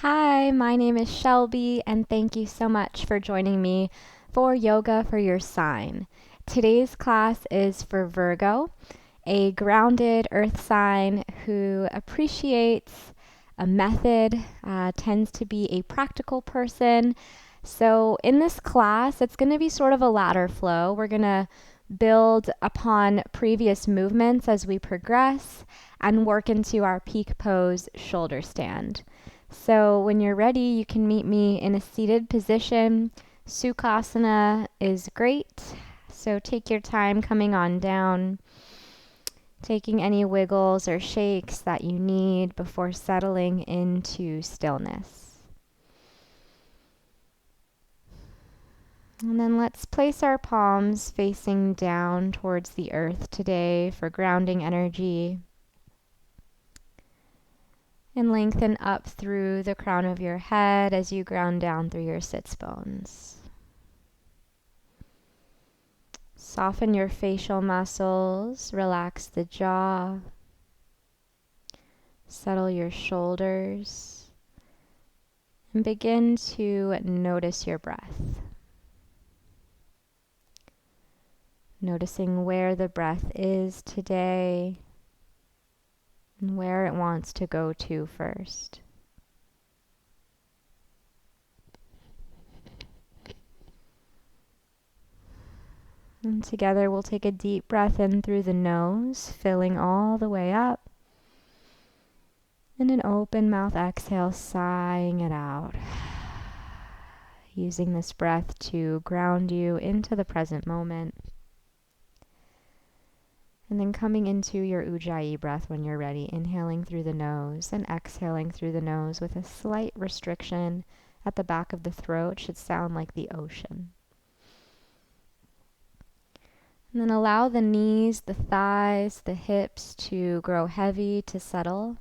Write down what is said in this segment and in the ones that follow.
Hi, my name is Shelby, and thank you so much for joining me for Yoga for Your Sign. Today's class is for Virgo, a grounded earth sign who appreciates a method, tends to be a practical person. So, in this class, it's going to be sort of a ladder flow. We're going to build upon previous movements as we progress and work into our peak pose shoulder stand. So when you're ready, you can meet me in a seated position. Sukhasana is great. So take your time coming on down, taking any wiggles or shakes that you need before settling into stillness. And then let's place our palms facing down towards the earth today for grounding energy. And lengthen up through the crown of your head as you ground down through your sits bones. Soften your facial muscles, relax the jaw, settle your shoulders, and begin to notice your breath. Noticing where the breath is today and where it wants to go to first. And together we'll take a deep breath in through the nose, filling all the way up. And an open mouth exhale, sighing it out. Using this breath to ground you into the present moment. And then coming into your Ujjayi breath when you're ready, inhaling through the nose and exhaling through the nose with a slight restriction at the back of the throat. Should sound like the ocean. And then allow the knees, the thighs, the hips to grow heavy, to settle.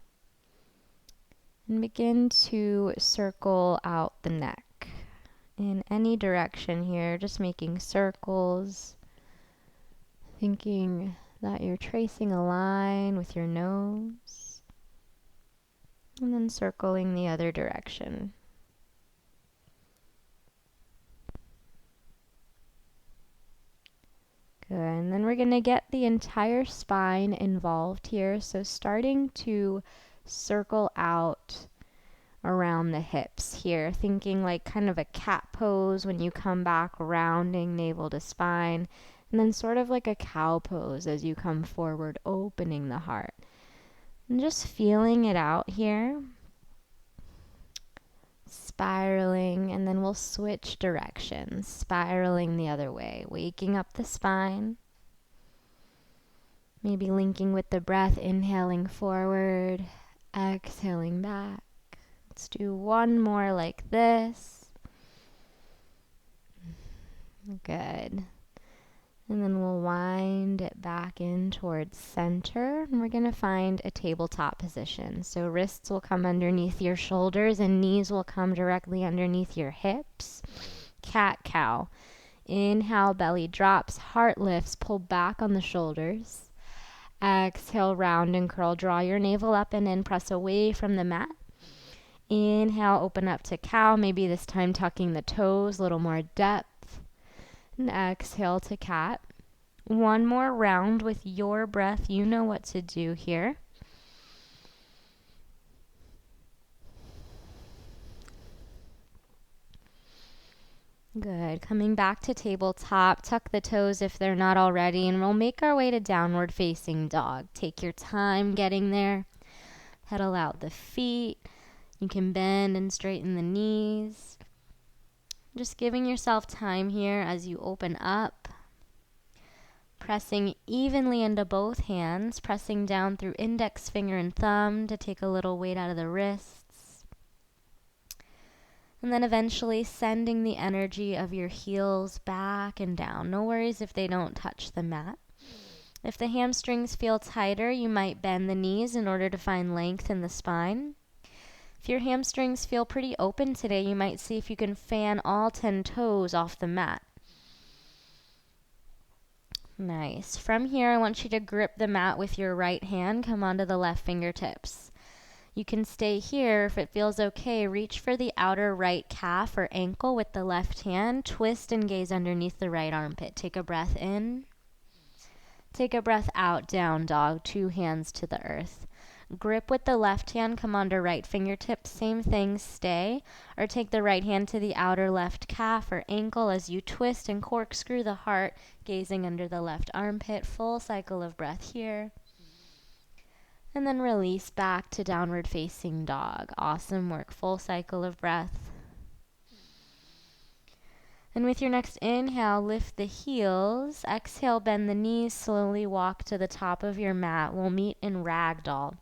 And begin to circle out the neck in any direction here, just making circles, thinking that you're tracing a line with your nose, and then circling the other direction. Good, and then we're going to get the entire spine involved here, so starting to circle out around the hips here, thinking like kind of a cat pose when you come back, rounding navel to spine. And then sort of like a cow pose as you come forward, opening the heart. And just feeling it out here. Spiraling, and then we'll switch directions. Spiraling the other way, waking up the spine. Maybe linking with the breath, inhaling forward, exhaling back. Let's do one more like this. Good. And then we'll wind it back in towards center. And we're going to find a tabletop position. So wrists will come underneath your shoulders and knees will come directly underneath your hips. Cat-cow. Inhale, belly drops, heart lifts, pull back on the shoulders. Exhale, round and curl. Draw your navel up and in, press away from the mat. Inhale, open up to cow. Maybe this time tucking the toes, a little more depth. And exhale to cat. One more round with your breath. You know what to do here. Good. Coming back to tabletop. Tuck the toes if they're not already. And we'll make our way to downward facing dog. Take your time getting there. Pedal out the feet. You can bend and straighten the knees. Just giving yourself time here as you open up. Pressing evenly into both hands, pressing down through index finger and thumb to take a little weight out of the wrists. And then eventually sending the energy of your heels back and down. No worries if they don't touch the mat. If the hamstrings feel tighter, you might bend the knees in order to find length in the spine. If your hamstrings feel pretty open today, you might see if you can fan all 10 toes off the mat. Nice. From here, I want you to grip the mat with your right hand. Come onto the left fingertips. You can stay here. If it feels okay, reach for the outer right calf or ankle with the left hand. Twist and gaze underneath the right armpit. Take a breath in. Take a breath out, down dog, 2 hands to the earth. Grip with the left hand, come onto right fingertips, same thing, stay. Or take the right hand to the outer left calf or ankle as you twist and corkscrew the heart, gazing under the left armpit. Full cycle of breath here. And then release back to downward facing dog. Awesome work, full cycle of breath. And with your next inhale, lift the heels. Exhale, bend the knees, slowly walk to the top of your mat. We'll meet in ragdoll.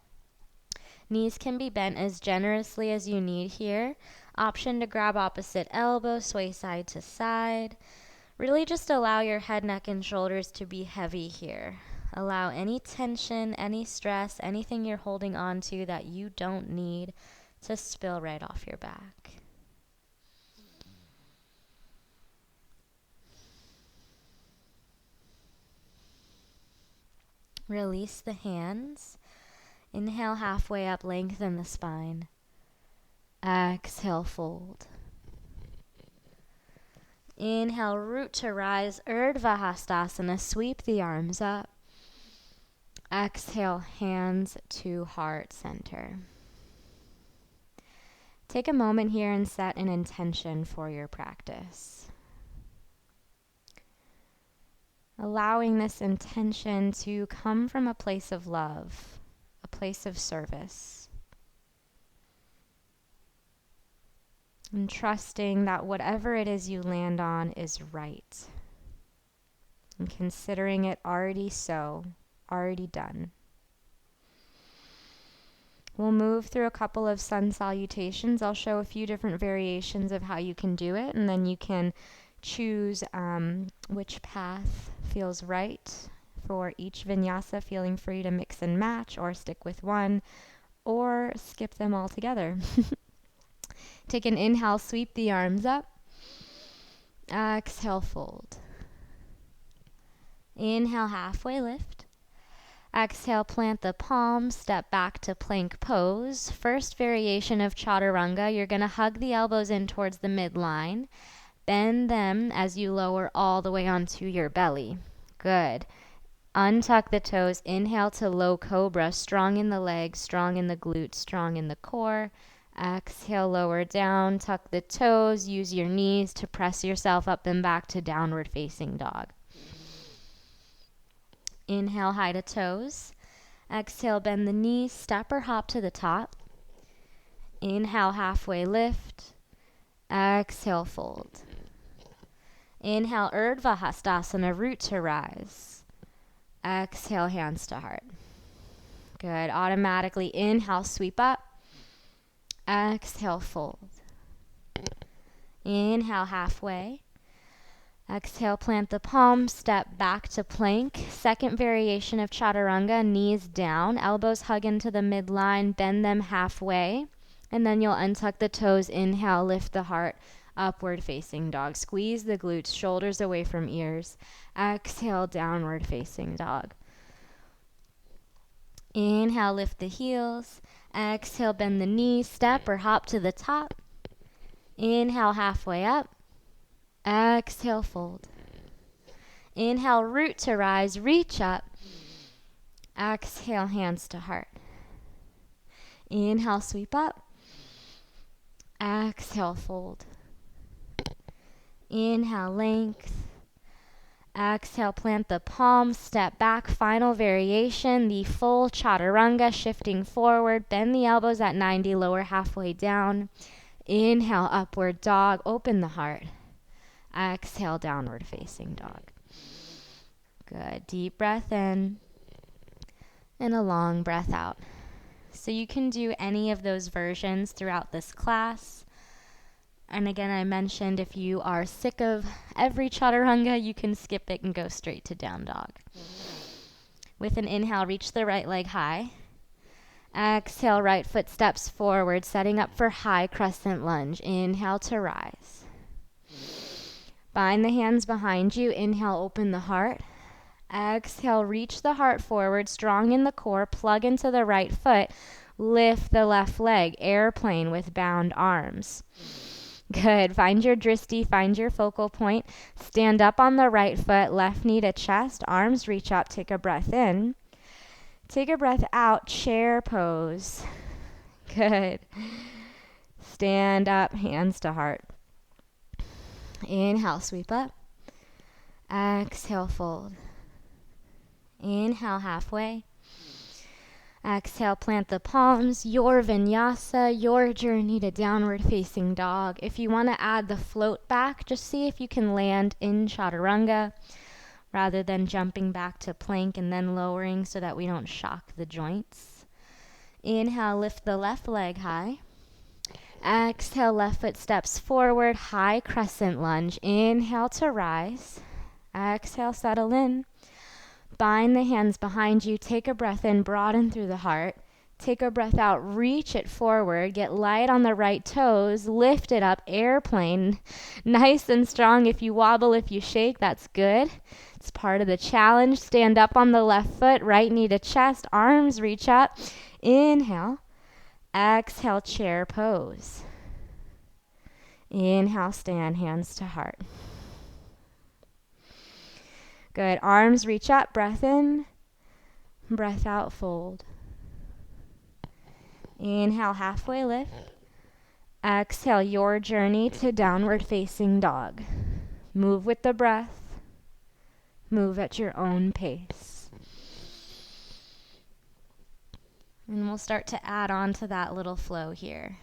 Knees can be bent as generously as you need here. Option to grab opposite elbow, sway side to side. Really just allow your head, neck, and shoulders to be heavy here. Allow any tension, any stress, anything you're holding on to that you don't need to spill right off your back. Release the hands. Inhale, halfway up, lengthen the spine. Exhale, fold. Inhale, root to rise, Urdhva Hastasana, sweep the arms up. Exhale, hands to heart center. Take a moment here and set an intention for your practice. Allowing this intention to come from a place of love, a place of service. And trusting that whatever it is you land on is right. And considering it already so, already done. We'll move through a couple of sun salutations. I'll show a few different variations of how you can do it, and then you can choose which path feels right for each vinyasa, feeling free to mix and match or stick with one or skip them all together. Take an inhale, sweep the arms up. Exhale, fold. Inhale, halfway lift. Exhale, plant the palms, step back to plank pose. First variation of chaturanga, you're going to hug the elbows in towards the midline. Bend them as you lower all the way onto your belly. Good. Untuck the toes. Inhale to low cobra. Strong in the legs, strong in the glutes, strong in the core. Exhale, lower down. Tuck the toes. Use your knees to press yourself up and back to downward facing dog. Inhale, high to toes. Exhale, bend the knees. Step or hop to the top. Inhale, halfway lift. Exhale, fold. Inhale, Urdhva Hastasana, root to rise. Exhale, hands to heart. Good. Automatically inhale, sweep up. Exhale, fold. Inhale, halfway. Exhale, plant the palms, step back to plank. Second variation of chaturanga, knees down, elbows hug into the midline, bend them halfway. And then you'll untuck the toes, inhale, lift the heart, upward facing dog. Squeeze the glutes, shoulders away from ears. Exhale, downward facing dog. Inhale, lift the heels. Exhale, bend the knees, step or hop to the top. Inhale, halfway up. Exhale, fold. Inhale, root to rise, reach up. Exhale, hands to heart. Inhale, sweep up. Exhale, fold. Inhale, length. Exhale, plant the palms, step back. Final variation, the full chaturanga, shifting forward. Bend the elbows at 90, lower halfway down. Inhale, upward dog, open the heart. Exhale, downward facing dog. Good. Deep breath in and a long breath out. So you can do any of those versions throughout this class. And again, I mentioned if you are sick of every chaturanga, you can skip it and go straight to down dog. With an inhale, reach the right leg high. Exhale, right foot steps forward, setting up for high crescent lunge. Inhale to rise. Bind the hands behind you. Inhale, open the heart. Exhale, reach the heart forward, strong in the core. Plug into the right foot. Lift the left leg, airplane with bound arms. Good. Find your drishti, find your focal point. Stand up on the right foot, left knee to chest, arms reach up, take a breath in. Take a breath out, chair pose. Good. Stand up, hands to heart. Inhale, sweep up. Exhale, fold. Inhale, halfway. Exhale, plant the palms, your vinyasa, your journey to downward facing dog. If you want to add the float back, just see if you can land in chaturanga rather than jumping back to plank and then lowering so that we don't shock the joints. Inhale, lift the left leg high. Exhale, left foot steps forward, high crescent lunge. Inhale to rise. Exhale, settle in. Bind the hands behind you. Take a breath in, broaden through the heart. Take a breath out, reach it forward. Get light on the right toes. Lift it up, airplane. Nice and strong. If you wobble, if you shake, that's good. It's part of the challenge. Stand up on the left foot, right knee to chest, arms reach up. Inhale. Exhale, chair pose. Inhale, stand, hands to heart. Good. Arms reach up, breath in, breath out, fold. Inhale, halfway lift. Exhale, your journey to downward facing dog. Move with the breath. Move at your own pace. And we'll start to add on to that little flow here.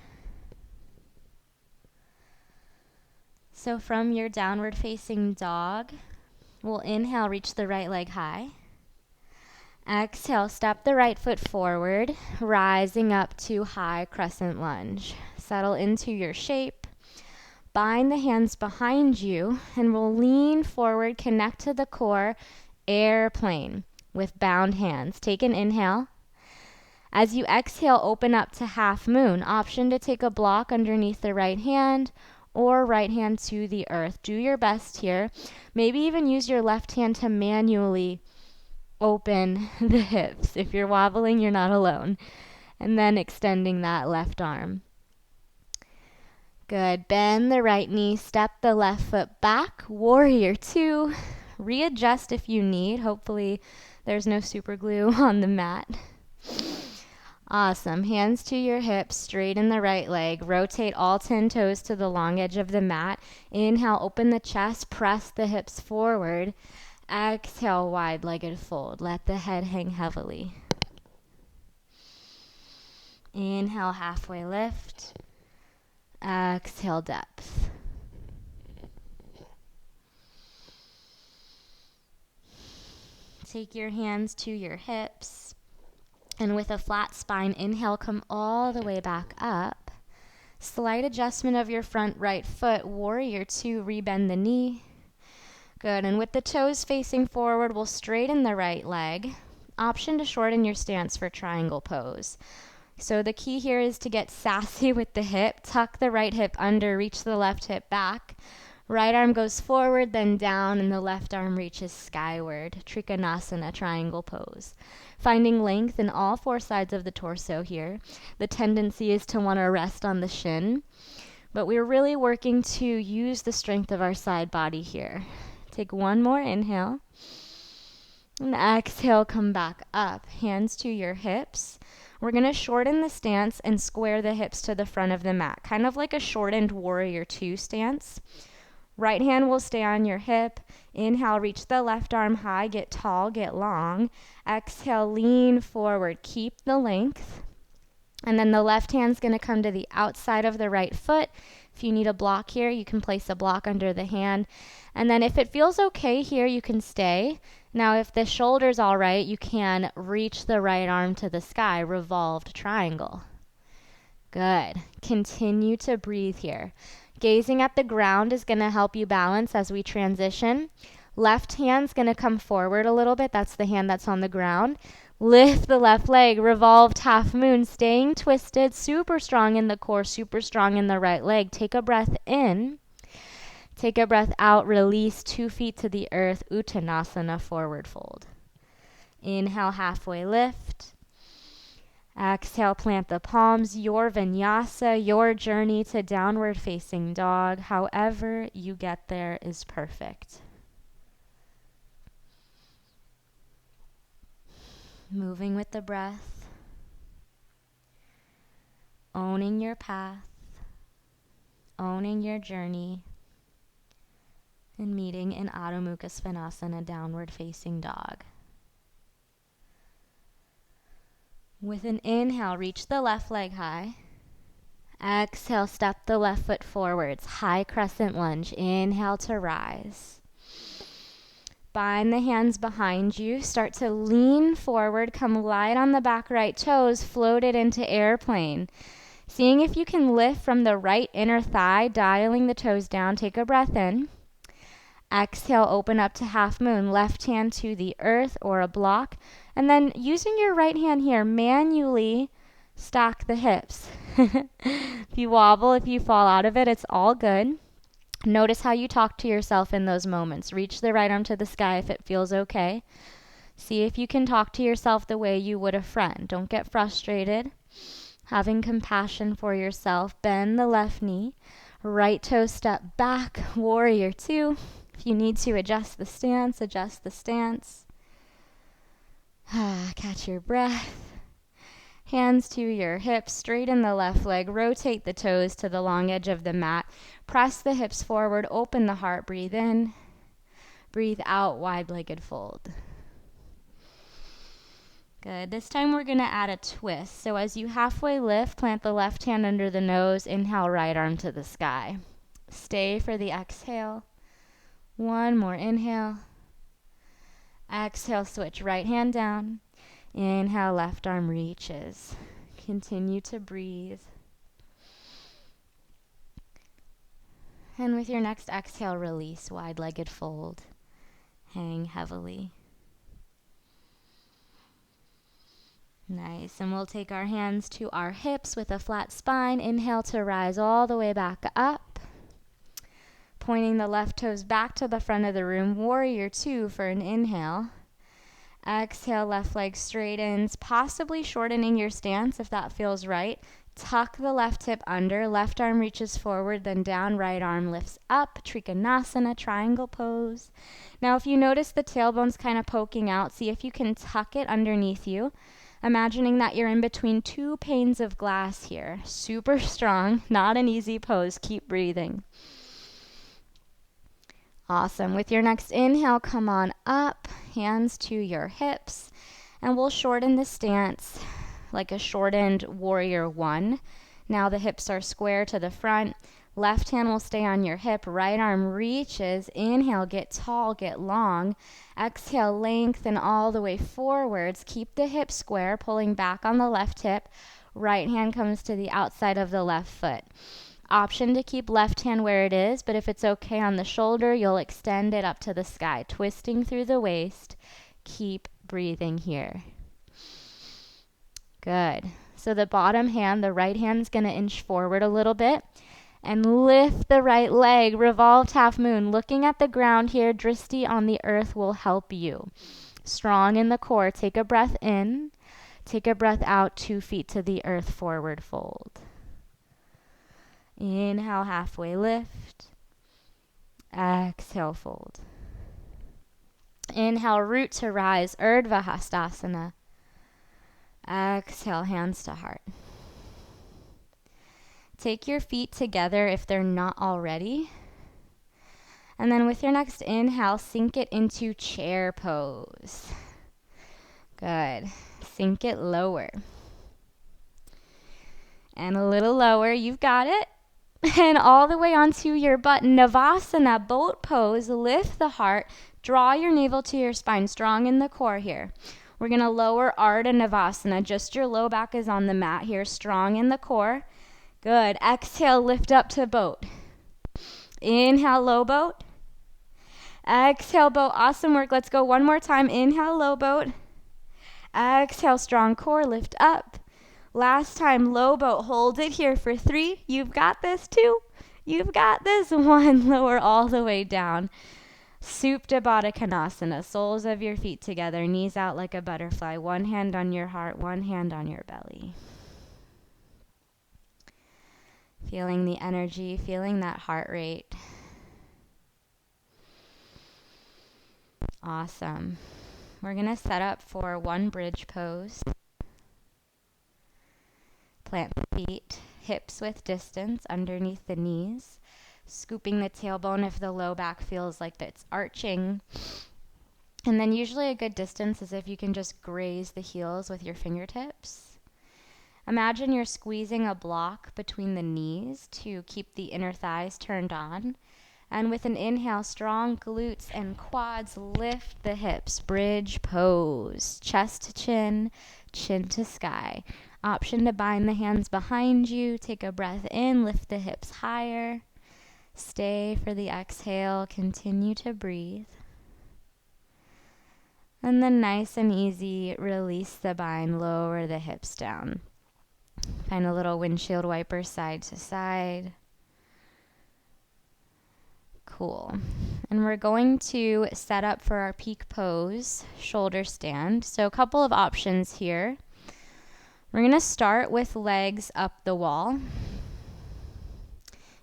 So from your downward facing dog, we'll inhale, reach the right leg high. Exhale, step the right foot forward, rising up to high crescent lunge. Settle into your shape. Bind the hands behind you, and we'll lean forward, connect to the core, airplane with bound hands. Take an inhale. As you exhale, open up to half moon. Option to take a block underneath the right hand or right hand to the earth. Do your best here. Maybe even use your left hand to manually open the hips. If you're wobbling, you're not alone. And then extending that left arm. Good. Bend the right knee, step the left foot back. Warrior two. Readjust if you need. Hopefully there's no super glue on the mat. Awesome. Hands to your hips, straighten the right leg. Rotate all 10 toes to the long edge of the mat. Inhale, open the chest, press the hips forward. Exhale, wide-legged fold. Let the head hang heavily. Inhale, halfway lift. Exhale, depth. Take your hands to your hips. And with a flat spine, inhale, come all the way back up. Slight adjustment of your front right foot. Warrior two, rebend the knee. Good. And with the toes facing forward, we'll straighten the right leg. Option to shorten your stance for triangle pose. So the key here is to get sassy with the hip. Tuck the right hip under, reach the left hip back. Right arm goes forward, then down, and the left arm reaches skyward. Trikonasana, triangle pose. Finding length in all four sides of the torso here. The tendency is to want to rest on the shin, but we're really working to use the strength of our side body here. Take one more inhale. And exhale, come back up. Hands to your hips. We're going to shorten the stance and square the hips to the front of the mat, kind of like a shortened warrior two stance. Right hand will stay on your hip. Inhale, reach the left arm high, get tall, get long. Exhale, lean forward, keep the length. And then the left hand's going to come to the outside of the right foot. If you need a block here, you can place a block under the hand. And then if it feels okay here, you can stay. Now, if the shoulder's all right, you can reach the right arm to the sky, revolved triangle. Good. Continue to breathe here. Gazing at the ground is going to help you balance as we transition. Left hand's going to come forward a little bit. That's the hand that's on the ground. Lift the left leg, revolved half moon, staying twisted, super strong in the core, super strong in the right leg. Take a breath in. Take a breath out, release 2 feet to the earth, Uttanasana, forward fold. Inhale, halfway lift. Exhale, plant the palms, your vinyasa, your journey to downward facing dog. However you get there is perfect. Moving with the breath, owning your path, owning your journey, and meeting in Adho Mukha Svanasana, downward facing dog. With an inhale, reach the left leg high. Exhale, step the left foot forwards, high crescent lunge. Inhale to rise. Bind the hands behind you. Start to lean forward, come light on the back right toes, float it into airplane. Seeing if you can lift from the right inner thigh, dialing the toes down. Take a breath in. Exhale, open up to half moon, left hand to the earth or a block. And then using your right hand here, manually stack the hips. If you wobble, if you fall out of it, it's all good. Notice how you talk to yourself in those moments. Reach the right arm to the sky if it feels okay. See if you can talk to yourself the way you would a friend. Don't get frustrated. Having compassion for yourself. Bend the left knee. Right toe step back. Warrior two. If you need to adjust the stance, adjust the stance. Catch your breath. Hands to your hips, straighten the left leg, rotate the toes to the long edge of the mat. Press the hips forward, open the heart, breathe in. Breathe out, wide-legged fold. Good. This time we're going to add a twist. So as you halfway lift, plant the left hand under the nose, inhale, right arm to the sky. Stay for the exhale. One more inhale. Exhale, switch right hand down. Inhale, left arm reaches. Continue to breathe. And with your next exhale, release, wide-legged fold. Hang heavily. Nice. And we'll take our hands to our hips with a flat spine. Inhale to rise all the way back up. Pointing the left toes back to the front of the room. Warrior two for an inhale. Exhale, left leg straightens, possibly shortening your stance if that feels right. Tuck the left hip under, left arm reaches forward, then down, right arm lifts up. Trikonasana, triangle pose. Now if you notice the tailbone's kind of poking out, see if you can tuck it underneath you. Imagining that you're in between two panes of glass here. Super strong, not an easy pose. Keep breathing. Awesome. With your next inhale, come on up, hands to your hips, and we'll shorten the stance like a shortened warrior one. Now the hips are square to the front. Left hand will stay on your hip. Right arm reaches. Inhale, get tall, get long. Exhale, lengthen all the way forwards. Keep the hip square, pulling back on the left hip. Right hand comes to the outside of the left foot. Option to keep left hand where it is, but if it's okay on the shoulder, you'll extend it up to the sky, twisting through the waist. Keep breathing here. Good. So the bottom hand, the right hand's going to inch forward a little bit and lift the right leg, revolved half moon. Looking at the ground here, drishti on the earth will help you. Strong in the core. Take a breath in. Take a breath out, 2 feet to the earth, forward fold. Inhale, halfway lift. Exhale, fold. Inhale, root to rise, Urdhva Hastasana. Exhale, hands to heart. Take your feet together if they're not already. And then with your next inhale, sink it into chair pose. Good. Sink it lower. And a little lower. You've got it. And all the way onto your butt. Navasana, boat pose. Lift the heart. Draw your navel to your spine. Strong in the core here. We're going to lower Ardha Navasana. Just your low back is on the mat here. Strong in the core. Good. Exhale, lift up to boat. Inhale, low boat. Exhale, boat. Awesome work. Let's go one more time. Inhale, low boat. Exhale, strong core. Lift up. Last time, low boat. Hold it here for 3. You've got this. 2. You've got this. 1. Lower all the way down. Supta Baddha Konasana, soles of your feet together, knees out like a butterfly, one hand on your heart, one hand on your belly. Feeling the energy, feeling that heart rate. Awesome. We're going to set up for one bridge pose. Plant the feet, hips width distance underneath the knees, scooping the tailbone if the low back feels like it's arching. And then usually a good distance is if you can just graze the heels with your fingertips. Imagine you're squeezing a block between the knees to keep the inner thighs turned on. And with an inhale, strong glutes and quads, lift the hips, bridge pose, chest to chin, chin to sky. Option to bind the hands behind you, take a breath in, lift the hips higher. Stay for the exhale, continue to breathe. And then nice and easy, release the bind, lower the hips down. Find a little windshield wiper side to side. Cool. And we're going to set up for our peak pose, shoulder stand. So a couple of options here. We're going to start with legs up the wall.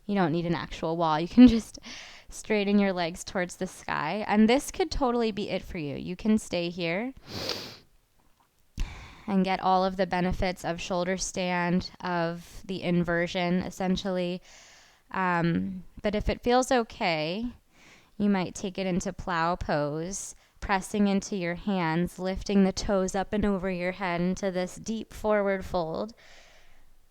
You don't need an actual wall. You can just straighten your legs towards the sky. And this could totally be it for you. You can stay here and get all of the benefits of shoulder stand, of the inversion, essentially. But if it feels okay, you might take it into plow pose, pressing into your hands, lifting the toes up and over your head into this deep forward fold.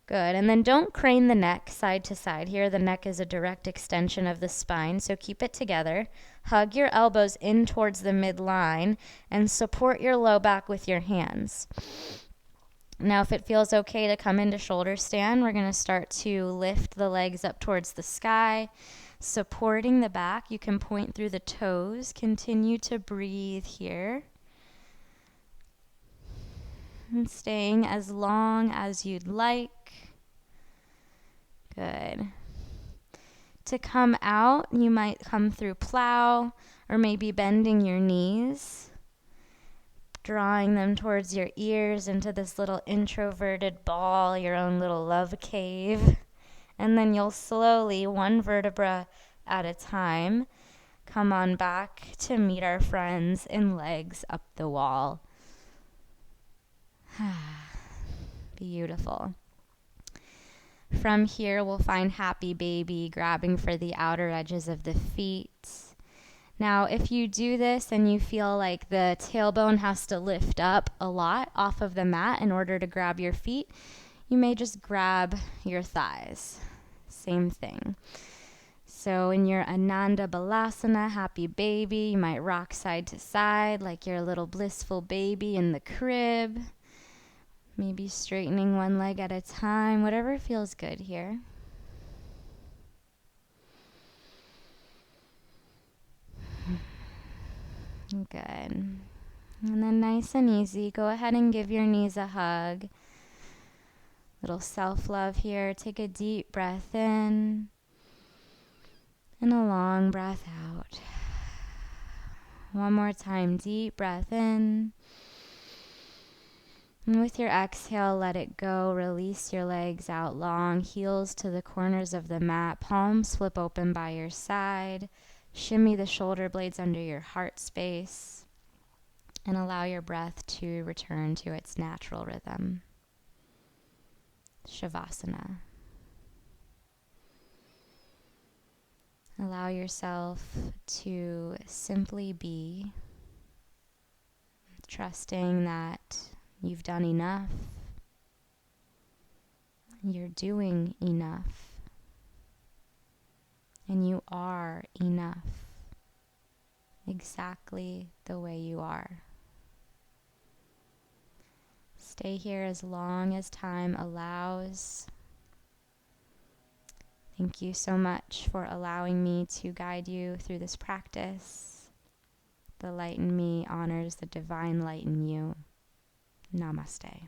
Good. And then don't crane the neck side to side here. The neck is a direct extension of the spine, so keep it together. Hug your elbows in towards the midline and support your low back with your hands. Now, if it feels okay to come into shoulder stand, we're going to start to lift the legs up towards the sky, supporting the back. You can point through the toes. Continue to breathe here. And staying as long as you'd like. Good. To come out, you might come through plow or maybe bending your knees, drawing them towards your ears into this little introverted ball, your own little love cave. And then you'll slowly, one vertebra at a time, come on back to meet our friends in legs up the wall. Beautiful. From here, we'll find happy baby, grabbing for the outer edges of the feet. Now, if you do this and you feel like the tailbone has to lift up a lot off of the mat in order to grab your feet, you may just grab your thighs. Same thing. So in your Ananda Balasana, happy baby, you might rock side to side like you're a little blissful baby in the crib. Maybe straightening one leg at a time, whatever feels good here. Good. And then nice and easy, go ahead and give your knees a hug. Little self-love here. Take a deep breath in and a long breath out. One more time, deep breath in. And with your exhale, let it go. Release your legs out long, heels to the corners of the mat, palms flip open by your side. Shimmy the shoulder blades under your heart space. And allow your breath to return to its natural rhythm. Shavasana. Allow yourself to simply be, trusting that you've done enough. You're doing enough. And you are enough. Exactly the way you are. Stay here as long as time allows. Thank you so much for allowing me to guide you through this practice. The light in me honors the divine light in you. Namaste.